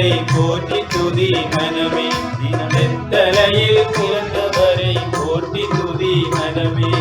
பிறந்தவரை போற்றி துதி மனமே. தினம் வெத்தலையில் பிறந்தவரை போற்றி துதி மனமே.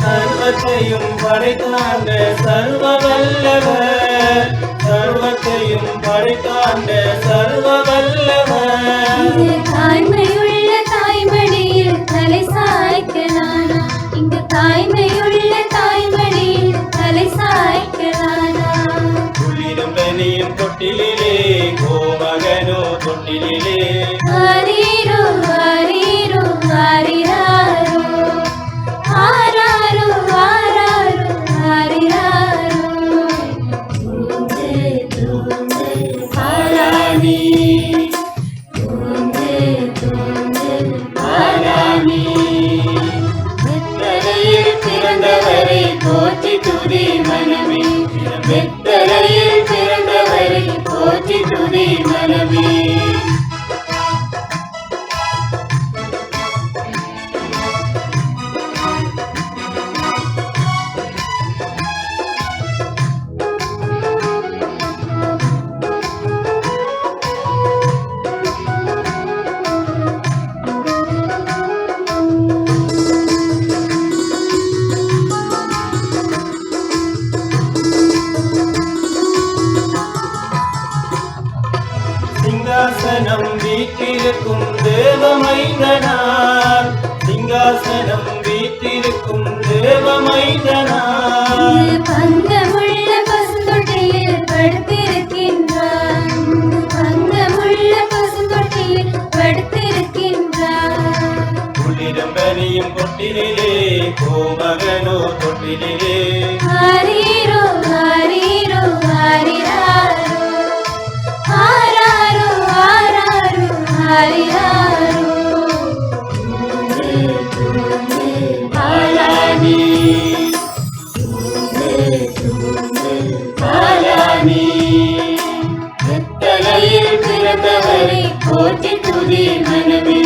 சர்வத்தையும் படைத்தாண்ட சர்வ வல்லவர், சர்வத்தையும் படைத்தாண்ட சர்வ வல்லவர். தாய்மையுள்ள தாய்மடியில் தலை சாய்க்கலானா, இங்கு தாய்மையுள்ள தாய்மடியில் தலை சாய்க்கலானா. குளிரும் பனியும் தொட்டிலே கோமகனோ தொட்டிலே. ஆரீரோ ஆரீரோ ஆரிராரோ ஆராரோ ஆராரோ ஆரிராரோ. தூங்கு தூங்கு ஆராணி, தூங்கு தூங்கு ஆராணி. வெத்தலையில் பிறந்தவரை போற்றி துதி மனமே. வெத்தலையில் பிறந்தவரை போற்றி துதி மனமே. சிங்காசனம் வீற்றிருக்கும் தேவமைந்தனார், சிங்காசனம் வீற்றிருக்கும் தேவமைந்தனார். பங்கமுள்ள பசுந்தொட்டியில் படுத்திருக்கின்றான், பங்கமுள்ள பசுந்தொட்டியில் படுத்திருக்கின்றான். குளிரும் பனியும் தொட்டிலே கோமகனோ தொட்டிலே. ஆரீரோ ஆரீரோ ஆரிராரோ ஆராரோ ஆராரோ ஆரிராரோ. தூங்கு தூங்கு ஆராணி, தூங்கு தூங்கு ஆராணி. வெத்தலையில் பிறந்தவரை போற்றி துதி மனமே.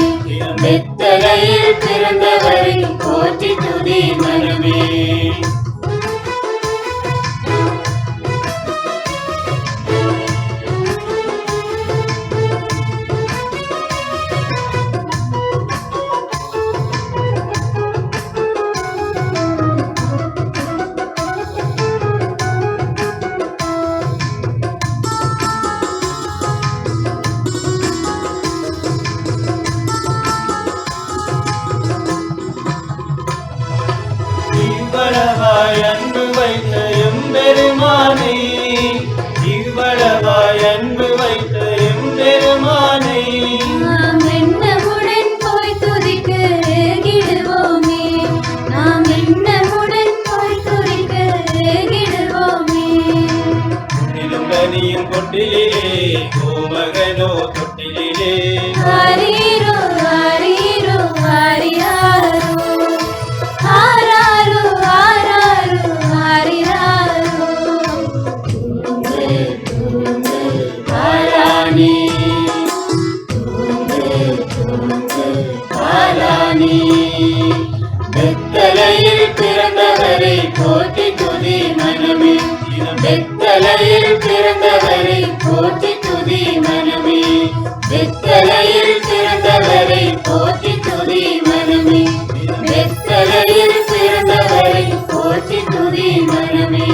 வெத்தலையில் பிறந்தவரை போற்றி துதி மனமே. இவ்வளவாய் அன்பு வைத்த எம்பெருமானை, இவ்வளவாய் அன்பு வைத்த எம்பெருமானை. நாம் எண்ணமுடன் போய் துதிக்க ஏகிடுவோமே, நாம் எண்ணமுடன் போய் துதிக்க ஏகிடுவோமே. குளிரும் பனியும் தொட்டிலே கோமகனோ தொட்டிலே. ஆரீரோ ஆரீரோ ஆரிராரோ ஆராரோ ஆராரோ ஆரிராரோ. தூங்கு தூங்கு ஆராணி, தூங்கு தூங்கு ஆராணி. வெத்தலையில் பிறந்தவரை போற்றி துதி மனமே. வெத்தலையில் பிறந்தவரை போற்றி துதி மனமே. வெத்தலையில் பிறந்தவரை போற்றி துதி மனமே. வெத்தலையில் பிறந்தவரை போற்றி துதி மனமே.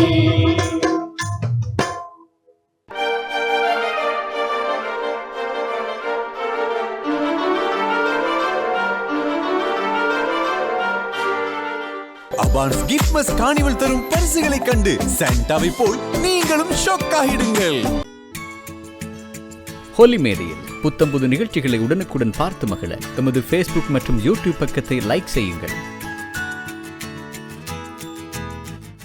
அட்வான்ஸ் கிஃப்ட்mas கார்னிவல் தரும் பரிசுகளை கண்டு சாண்டாவை போல் நீங்களும் ஷாக் ஆகிடுங்கள். ஹோலி மேரியில் புத்தம்புது நிகழ்ச்சிகளை உடனுக்குடன் பார்த்து மகிழ எமது Facebook மற்றும் YouTube பக்கத்தை லைக் செய்யுங்கள்.